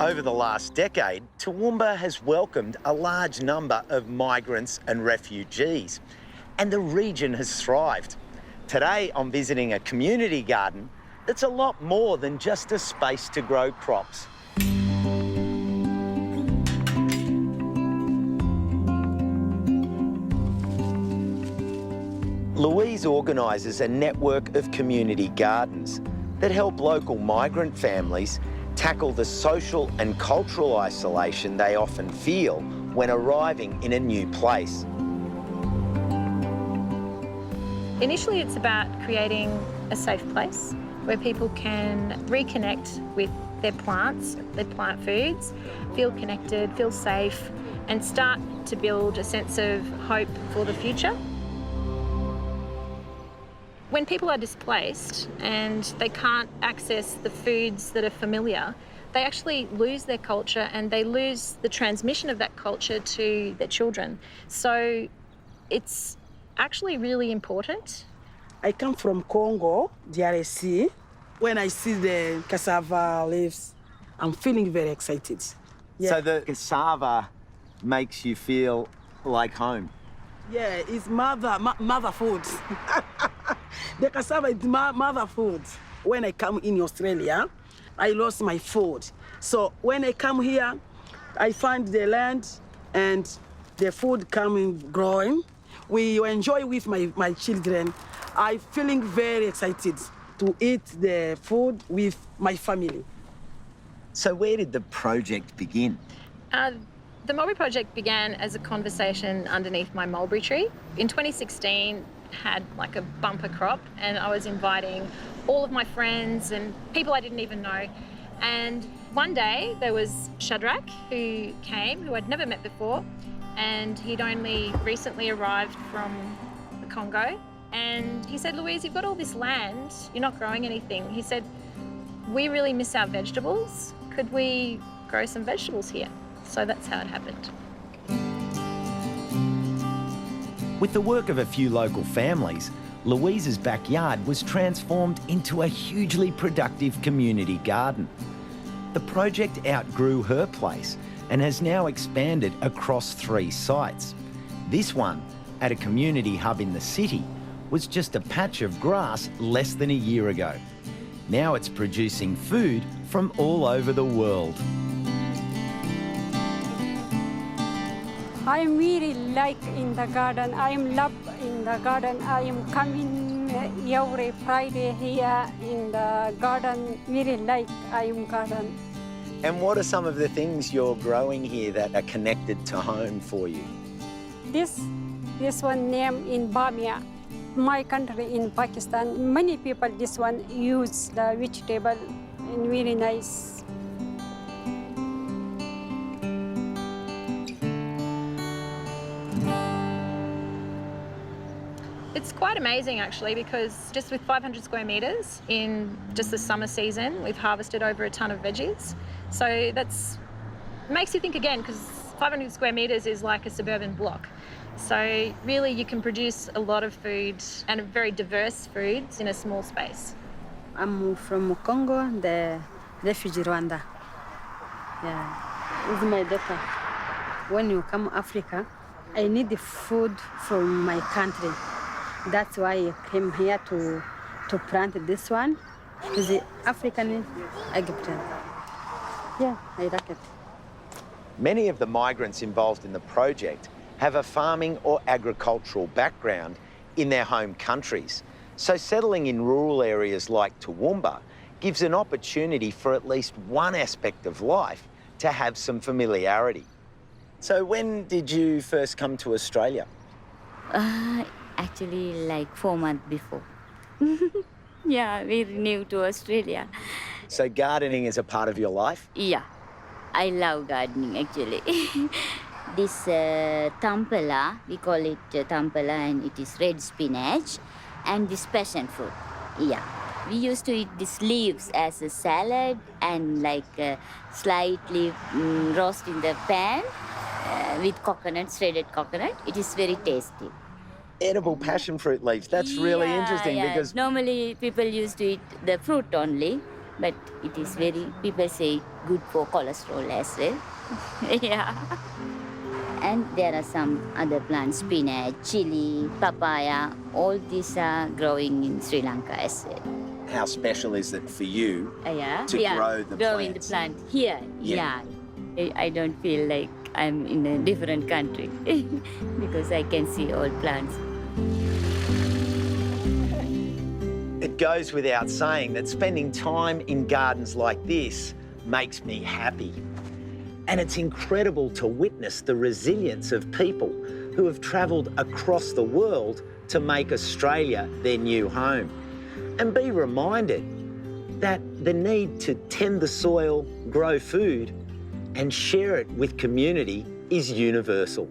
Over the last decade, Toowoomba has welcomed a large number of migrants and refugees, and the region has thrived. Today, I'm visiting a community garden that's a lot more than just a space to grow crops. Louise organises a network of community gardens that help local migrant families tackle the social and cultural isolation they often feel when arriving in a new place. Initially, it's about creating a safe place where people can reconnect with their plants, their plant foods, feel connected, feel safe, and start to build a sense of hope for the future. When people are displaced and they can't access the foods that are familiar, they actually lose their culture and they lose the transmission of that culture to their children. So it's actually really important. I come from Congo, DRC. When I see the cassava leaves, I'm feeling very excited. Yeah. So the cassava makes you feel like home? Yeah, it's mother food. The cassava is mother food. When I come in Australia, I lost my food. So when I come here, I find the land and the food coming growing. We enjoy with my children. I'm feeling very excited to eat the food with my family. So where did the project begin? The Mulberry Project began as a conversation underneath my mulberry tree. In 2016, had like a bumper crop, and I was inviting all of my friends and people I didn't even know. And one day there was Shadrach who came, who I'd never met before, and he'd only recently arrived from the Congo. And he said, "Louise, you've got all this land, you're not growing anything." He said, "We really miss our vegetables. Could we grow some vegetables here?" So that's how it happened. With the work of a few local families, Louise's backyard was transformed into a hugely productive community garden. The project outgrew her place and has now expanded across 3 sites. This one, at a community hub in the city, was just a patch of grass less than a year ago. Now it's producing food from all over the world. I really like in the garden. I am love in the garden. I am coming every Friday here in the garden. Really like I am garden. And what are some of the things you're growing here that are connected to home for you? This one name in Bamia, my country in Pakistan. Many people this one use the vegetable and really nice. It's quite amazing actually, because just with 500 square metres in just the summer season, we've harvested over a tonne of veggies. So that's makes you think again, because 500 square metres is like a suburban block. So really you can produce a lot of food and very diverse foods in a small space. I'm from Congo, the refugee Rwanda. Yeah, this is my daughter. When you come to Africa, I need the food from my country. That's why I came here to plant this one. It's the African eggplant. Yeah, I like it. Many of the migrants involved in the project have a farming or agricultural background in their home countries. So settling in rural areas like Toowoomba gives an opportunity for at least one aspect of life to have some familiarity. So when did you first come to Australia? Actually, like 4 months before. Yeah, we're new to Australia. So gardening is a part of your life? Yeah, I love gardening actually. This tampala, we call it tampala, and it is red spinach, and this passion fruit. Yeah, we used to eat these leaves as a salad and like slightly roast in the pan with coconut, shredded coconut. It is very tasty. Edible passion fruit leaves. That's really interesting because... Normally people used to eat the fruit only, but it is very, people say, good for cholesterol as well. Yeah. And there are some other plants, spinach, chili, papaya. All these are growing in Sri Lanka as well. How special is it for you Yeah. to grow the growing plants? the plant here. Yeah. Yeah. I don't feel like I'm in a different country because I can see all plants. It goes without saying that spending time in gardens like this makes me happy. And it's incredible to witness the resilience of people who have travelled across the world to make Australia their new home. And be reminded that the need to tend the soil, grow food, and share it with community is universal.